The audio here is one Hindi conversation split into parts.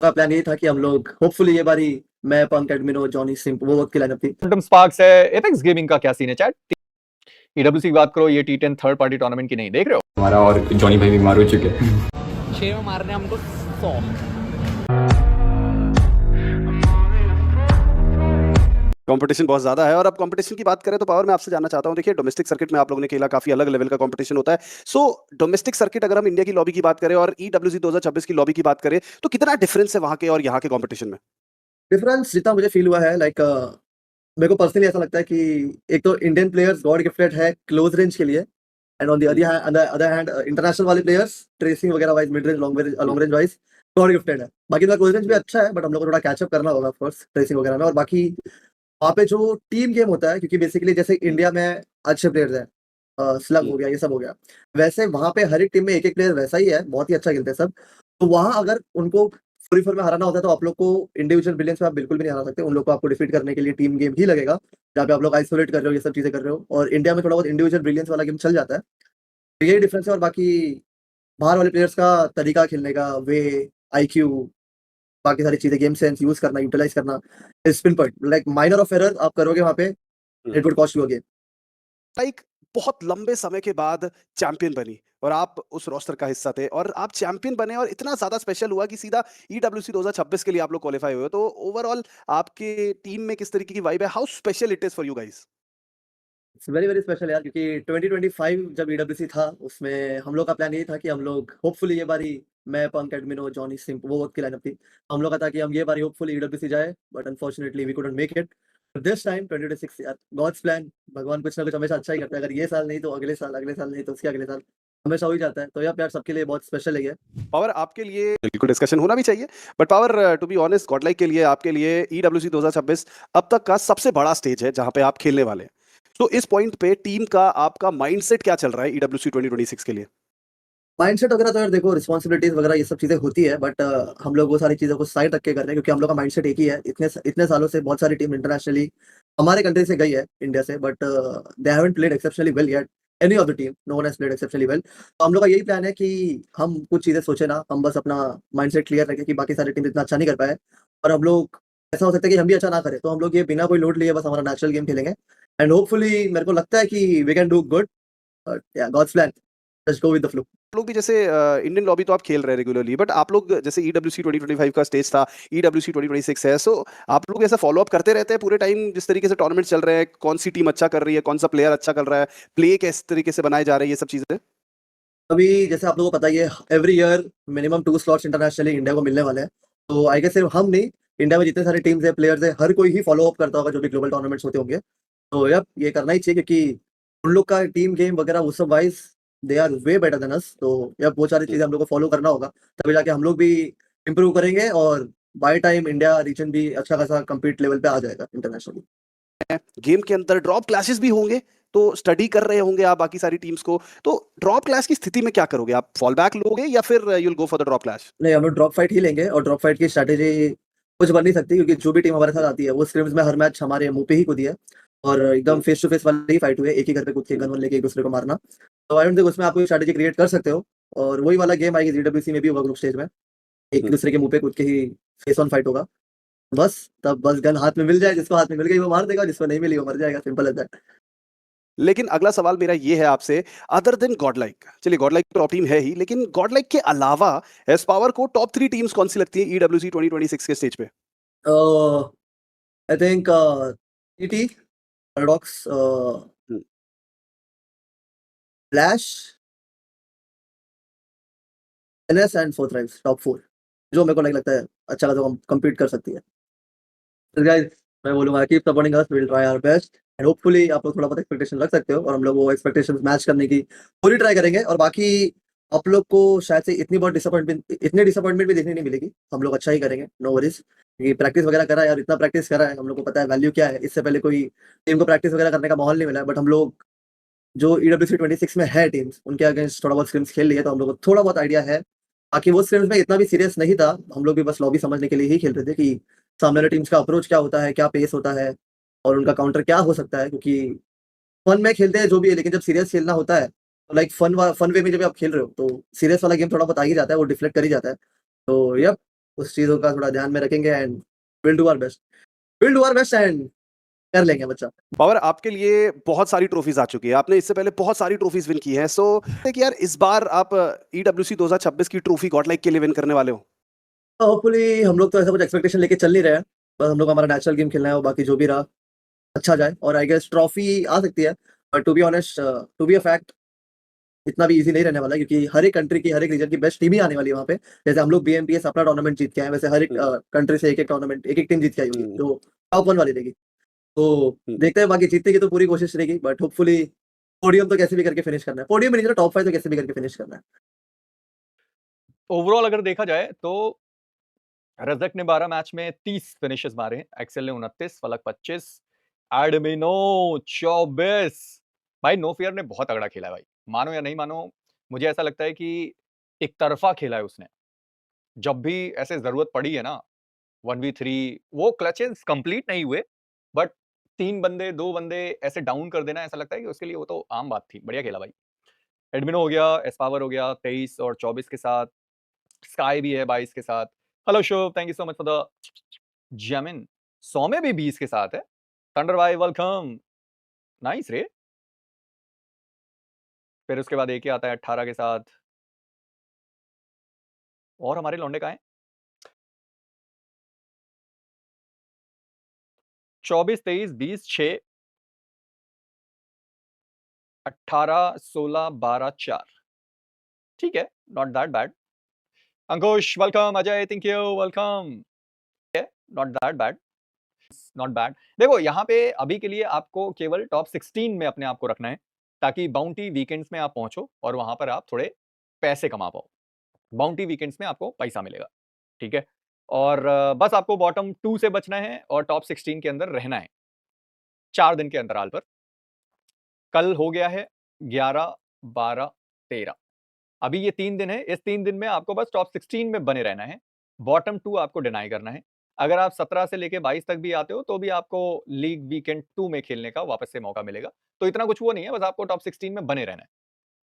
का प्लान ये था कि हम लोग होपफुली ये बारी मैं पंक एडमिनो जॉनी सिंप वो वक्त की लाइनअप थी। क्वांटम स्पार्क्स है। एपेक्स गेमिंग का क्या सीन है चैट? ईडब्ल्यूसी की बात करो, ये T10 थर्ड पार्टी टूर्नामेंट की नहीं देख रहे हो? हमारा और जॉनी भाई बीमार हो चुके हैं। 6 में मारने हमको 100। कंपटीशन बहुत ज्यादा है। और अब कंपटीशन की बात करें तो पावर मैं आपसे जानना चाहता हूं, देखिए डोमेस्टिक सर्किट में आप लोगों ने खेला, काफी अलग लेवल का कंपटीशन होता है। सो डोमेस्टिक सर्किट अगर हम इंडिया की लॉबी की बात करें और ईडब्ल्यूसी 2026 की लॉबी की बात करें तो कितना डिफरेंस है वहां के और यहाँ के कंपटीशन में? डिफरेंस जितना मुझे फील हुआ है लाइक मेरे को पर्सनली ऐसा लगता है कि एक तो इंडियन प्लेयर्स गॉड गिफ्टेड है क्लोज रेंज के लिए, and on the other hand international वाले प्लेयर्स ट्रेसिंग वगैरह wise mid range long range wise God gifted है। बाकी तो क्लोज रेंज भी अच्छा है, बट हम लोग को थोड़ा कैचअप करना होगा ऑफ कोर्स ट्रेसिंग वगैरह में। और बाकी वहाँ पे जो टीम गेम होता है, क्योंकि बेसिकली जैसे इंडिया में अच्छे प्लेयर्स हैं, स्लग हो गया, ये सब हो गया, वैसे वहाँ पे हर एक टीम में एक एक प्लेयर वैसा ही है, बहुत ही अच्छा खेलते हैं सब। तो वहाँ अगर उनको फ्री फॉर में हराना होता है तो आप लोग को इंडिविजुअल ब्रिलियंस में आप बिल्कुल भी नहीं हरा सकते। उन लोग को आपको डिफीट करने के लिए टीम गेम ही लगेगा, जहाँ पे आप लोग आइसोलेट कर रहे हो, ये सब चीजें कर रहे हो। और इंडिया में थोड़ा बहुत इंडिविजुअल ब्रिलियंस वाला गेम चल जाता है, तो यही डिफरेंस है। और बाकी बाहर वाले प्लेयर्स का तरीका खेलने का, वे, आईक्यू, बाकी सारी चीजें, गेम सेंस यूज करना, यूटिलाइज करना, spin point, like minor of error आप करोगे वहाँ पे, it would cost you a game. Like बहुत लंबे समय के बाद चैंपियन बनी और आप उस रोस्टर का हिस्सा थे और आप चैंपियन बने और इतना ज्यादा स्पेशल हुआ कि सीधा ईडब्ल्यूसी 2026 के लिए आप लोग क्वालिफाई हुए। तो ओवरऑल आपके टीम में किस तरीके की वाइब है? How special it is for you guys? It's very very special यार, क्योंकि 2025 जब ईडब्ल्यूसी था उसमें हम लोग का प्लान ये था कि हम लोग होपफुली ये बारी मैं पंक एडमिनो जॉनी सिंप वो वक्त की लाइनअप थी, हम लोग का था कि हम ये बारी होपफुली ईडब्ल्यूसी जाए, but unfortunately we couldn't make it this time 2026। यार गॉड्स प्लान, भगवान कुछ ना कुछ हमेशा अच्छा ही करता है। अगर ये साल नहीं तो अगले साल नहीं तो उसके अगले साल, हमेशा हो ही जाता है। तो यार प्यार सबके लिए बहुत स्पेशल है ये। पावर आपके लिए बिल्कुल डिस्कशन होना भी चाहिए, but power to be honest godlike के लिए आपके लिए ईडब्ल्यूसी 2026 अब तक का सबसे बड़ा स्टेज है जहां पे आप खेलने वाले हैं। तो इस पॉइंट पे टीम का आपका माइंडसेट क्या चल रहा है ईडब्ल्यूसी 2026 के लिए? माइंडसेट वगैरह तो यार देखो, रिस्पॉन्सिबिलिटीज वगैरह ये सब चीजें होती है, बट हम लोग वो सारी चीजों को साइड रख के कर रहे हैं, क्योंकि हम लोग का माइंडसेट एक ही है। इतने सालों से बहुत सारी टीम इंटरनेशनली हमारे कंट्री से गई है इंडिया से, but they haven't played exceptionally well yet, any of the team no one has played exceptionally well. तो हम लोग का यही प्लान है कि हम कुछ चीजें सोचे ना, हम बस अपना माइंडसेट क्लियर रखें कि बाकी सारी टीम इतना अच्छा नहीं कर पाए, और हम लोग ऐसा हो सकता है कि हम भी अच्छा ना करें, तो हम लोग ये बिना कोई लोड लिए बस हमारा नेचुरल गेम खेलेंगे, एंड होपफुली मेरे को लगता है कि we can do good. God's plan, just go with the flow. आप लोग भी जैसे इंडियन लॉबी तो आप खेल रहे हैं रेगुलरली, बट आप लोग जैसे ईडब्ल्यूसी 2025 का स्टेज था, ईडब्ल्यूसी 2026 है, सो आप लोग ऐसा फॉलो अप करते रहते हैं पूरे टाइम जिस तरीके से टूर्नामेंट चल रहे हैं? कौन सी टीम अच्छा कर रही है, कौन सा प्लेयर अच्छा कर रहा है, प्ले किस तरीके से बनाए जा रहे हैं, ये सब चीजें? अभी जैसे आप लोगों को पता ही है, every year minimum 2 slots internationally India को मिलने वाले हैं। तो आई गेस सिर्फ हम नहीं, इंडिया में जितने सारे टीम्स है, प्लेयर्स है, हर कोई ही फॉलो अप करता होगा जो भी ग्लोबल टूर्नामेंट्स होते होंगे। तो यप, ये करना ही चाहिए, क्योंकि उन लोग का टीम गेम वगैरह वो सब wise they are way better than us. तो यप, वो सारी चीजें हम लोग को फॉलो करना होगा, तभी जाके हम लोग भी इम्प्रूव करेंगे, और बाय टाइम इंडिया रीजन भी अच्छा खासा कम्पीट लेवल पे आ जाएगा इंटरनेशनली। गेम के अंदर ड्रॉप क्लासेस भी होंगे, तो स्टडी कर रहे होंगे आप बाकी सारी टीम्स को, तो ड्रॉप क्लास की स्थिति में क्या करोगे? आप फॉल बैक लोगे या फिर you'll go for the drop class? नहीं, हम लोग ड्रॉप फाइट ही लेंगे, और ड्रॉप फाइट की स्ट्रैटेजी कुछ बन नहीं सकती, क्योंकि जो भी टीम हमारे साथ आती है वो स्क्रिम्स में हर मैच हमारे मुंह पे ही कूदी है, और एकदम फेस टू फेस वाली ही फाइट हुई है, एक ही घर पे कूद के गन वन लेके एक दूसरे को मारना। तो आई डोंट थिंक उसमें आप कोई स्ट्रैटेजी क्रिएट कर सकते हो, और वही वाला गेम आएगी जीडब्ल्यूसी में भी होगा, ग्रुप स्टेज में एक दूसरे के मुंह पे कूद के ही फेस ऑन फाइट होगा। बस तब बस गन हाथ में मिल जाए, जिसको हाथ में मिल गई वो मार देगा, जिसको नहीं मिली वो मर जाएगा, सिंपल एज दैट। लेकिन अगला सवाल मेरा ये है आपसे, अदर देन गॉडलाइक, चलिए गॉडलाइक टॉप टीम है ही, लेकिन गॉडलाइक के अलावा एस पावर को टॉप 3 टीम्स कौन सी लगती है ईडब्ल्यूसी 2026 के स्टेज पे? I think ET, Paradox, hmm, Flash, NS and fourth Rives, top 4 जो मेरे को नहीं लगता है अच्छा खासा कम्पीट कर सकती है। तो गाइस, मैं बोलूँगा keep supporting us, we will try our best, and hopefully आप लोग थोड़ा बहुत एक्सपेक्टेशन रख सकते हो, और हम लोग वो एक्सपेक्टेशंस मैच करने की पूरी ट्राई करेंगे। और बाकी आप लोग को शायद से इतनी डिसअपॉइंटमेंट भी देखने नहीं मिलेगी, हम लोग अच्छा ही करेंगे, नो वरीज। ये प्रैक्टिस वगैरह करा है यार, इतना प्रैक्टिस करा है, हम लोग को पता है वैल्यू क्या है। इससे पहले कोई टीम को प्रैक्टिस वगैरह करने का माहौल नहीं मिला है, बट हम लोग जो ईडब्ल्यूसी 26 में है टीम्स, उनके अगेंस्ट थोड़ा बहुत स्क्रिम्स खेल लिए, तो हम लोग को थोड़ा बहुत आइडिया है। बाकी वो स्क्रिम्स में इतना भी सीरियस नहीं था, हम लोग भी बस लॉबी समझने के लिए ही खेल रहे थे कि सामने वाली टीम्स का अप्रोच क्या होता है, क्या पेस होता है, और उनका काउंटर क्या हो सकता है। क्योंकि फन में खेलते हैं जो भी है, लेकिन जब सीरियस खेलना होता है तो लाइक फन वे में जब आप खेल रहे हो तो सीरियस वाला गेम थोड़ा बहुत आ ही जाता है, वो डिफ्लेक्ट कर ही जाता है। तो यप, उस चीज़ों का थोड़ा ध्यान में रखेंगे and will do our best and कर लेंगे बच्चा। पावर, आपके लिए बहुत सारी ट्रॉफीज आ चुकी है, आपने इससे पहले बहुत सारी ट्रॉफीज विन की हैं, सो कि यार इस बार आप EWC 2026 की ट्रॉफी गॉडलाइक के लिए विन करने वाले हो? होपफुली हम लोग तो ऐसा कुछ एक्सपेक्टेशन लेके चल नहीं रहे हैं, बस हम लोग को हमारा नेचुरल गेम खेलना है और बाकी जो भी रहा अच्छा जाए और आई गेस ट्रॉफी आ सकती है, but to be honest, to be a fact इतना भी इजी नहीं रहने वाला है क्योंकि हर एक कंट्री की, हर एक रीजन की बेस्ट टीम ही आने वाली है वहाँ पे। जैसे हम लोग BMPS अपना टूर्नामेंट जीत के आए, वैसे हर एक कंट्री से एक-एक टूर्नामेंट, एक-एक टीम जीत के आई होगी, जो टॉप 1 वाली रहेगी। तो देखते हैं, बाकी जीतने की तो पूरी कोशिश रहेगी, बट होपफुली पोडियम तो कैसे भी करके फिनिश करना है। पोडियम में नहीं, चलो टॉप 5 तो कैसे भी करके फिनिश करना है। ओवरऑल अगर देखा जाए तो रज़क ने 12 मैच में 30 फिनिशेस मारे हैं, एक्सेल ने 29, फलक 25, एडमिनो 24। भाई नो फियर ने बहुत तगड़ा खेला है भाई, मानो या नहीं मानो, मुझे ऐसा लगता है कि एक तरफा खेला है उसने। जब भी ऐसे जरूरत पड़ी है ना 1v3, वो क्लचेस कंप्लीट नहीं हुए, बट 3 बंदे 2 बंदे ऐसे डाउन कर देना, ऐसा लगता है कि उसके लिए वो तो आम बात थी। बढ़िया खेला भाई। एडमिनो हो गया, एसपावर हो गया 23 और 24 के साथ, स्काई भी है 22 के साथ। Hello Shubh, thank you so much for the जेमिन। सौम्य भी 20 के साथ है। थंडर भाई वेलकम, नाइस रे। फिर उसके बाद एक ही आता है 18 के साथ। और हमारे लौंडे कहाँ हैं? 24 23 20 6 18 16 12 4। ठीक है, not that bad. Ankush welcome, Ajay thank you welcome, not that bad, not bad. देखो यहाँ पे अभी के लिए आपको केवल टॉप 16 में अपने आप को रखना है, ताकि बाउंटी वीकेंड्स में आप पहुंचो और वहां पर आप थोड़े पैसे कमा पाओ। बाउंटी वीकेंड्स में आपको पैसा मिलेगा, ठीक है। और बस आपको बॉटम 2 से बचना है और टॉप 16 के अंदर रहना है 4 दिन के अंतराल पर। कल हो गया है 11 12 13, अभी ये 3 दिन है। इस 3 दिन में आपको बस टॉप 16 में बने रहना है, बॉटम 2 आपको डिनाई करना है। अगर आप 17 से लेके 22 तक भी आते हो तो भी आपको लीग वीकेंड 2 में खेलने का वापस से मौका मिलेगा। तो इतना कुछ वो नहीं है, बस आपको टॉप 16 में बने रहना है,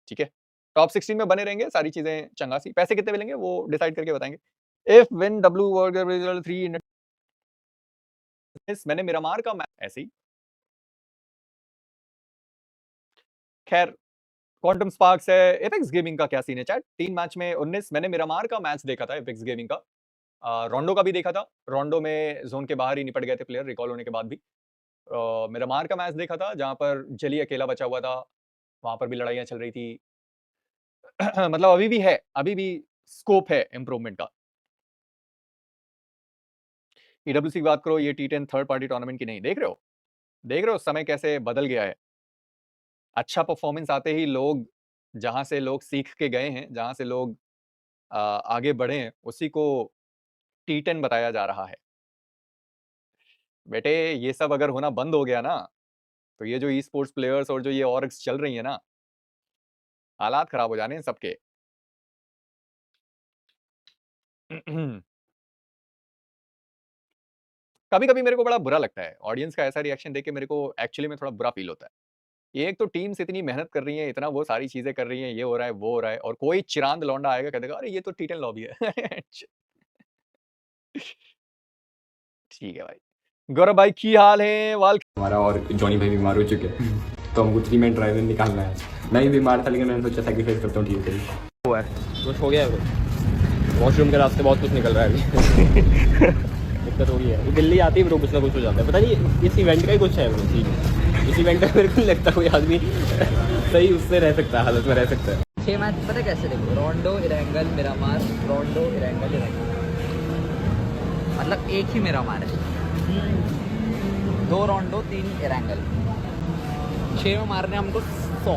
ठीक है। टॉप 16 में बने रहेंगे, सारी चीजें चंगा सी। पैसे कितने मिलेंगे वो डिसाइड करके बताएंगे। इफ विन W वर्ग 3 मैंने मिरामार का मैच ऐसे ही। खैर क्वांटम स्पार्क्स है। एपेक्स गेमिंग का क्या सीन है चैट? 3 मैच में 19। मैंने मिरामार का मैच देखा था एपेक्स गेमिंग का, रोंडो का भी देखा था। रोंडो में जोन के बाहर ही निपट गए थे प्लेयर रिकॉल होने के बाद भी। मिरामार का मैच देखा था जहां पर जली अकेला बचा हुआ था, वहां पर भी लड़ाइयां चल रही थी। मतलब अभी भी है, अभी भी स्कोप है इंप्रूवमेंट का। EWC की बात करो, ये T10 थर्ड पार्टी टूर्नामेंट की नहीं। देख रहे हो समय कैसे बदल गया है। अच्छा परफॉर्मेंस आते ही लोग, जहां से लोग सीख के गए हैं, जहां से लोग आगे बढ़े हैं, उसी को T10 बताया जा रहा है। बेटे ये सब अगर होना बंद हो गया ना, तो ये जो ई स्पोर्ट्स प्लेयर्स और जो ये ऑर्ग्स चल रही है ना, हालात खराब हो जाने हैं सबके। कभी कभी मेरे को बड़ा बुरा लगता है ऑडियंस का ऐसा रिएक्शन देख के, मेरे को एक्चुअली में थोड़ा बुरा फील होता है। ये एक तो टीम्स इतनी मेहनत कर रही है, इतना वो सारी चीजें कर रही हैं, ये हो रहा है वो हो रहा है, और कोई चिरांद लौंडा आएगा कह देगा अरे ये तो T10 लॉबी है। ठीक है भाई। गौरव भाई की हाल है? वाल हमारा और जॉनी भाई बीमार हो चुके हैं, तो हमको 3 मैन ड्राइवर निकालना है। मैं भी बीमार था लेकिन मैंने सोचा सैक्रिफाइस करता हूँ, ठीक है। कुछ हो गया है ब्रो, वॉशरूम के रास्ते बहुत कुछ निकल रहा है अभी। दिक्कत हो गई है, दिल्ली आती है ब्रो कुछ ना कुछ हो जाता है, पता नहीं इस इवेंट का ही कुछ है ब्रो सीन। इस इवेंट का मेरे को नहीं लगता कोई आदमी सही उससे रह सकता है, हालत में रह सकता है। 6 मैच पता कैसे देखो, रोंडो इरेंगल मिरामार, रोंडो इरेंगल इरेंगल, मतलब एक ही मिरामार है, 2 रोंडो 3 इरेंगल, 6 में मारने हमको 100।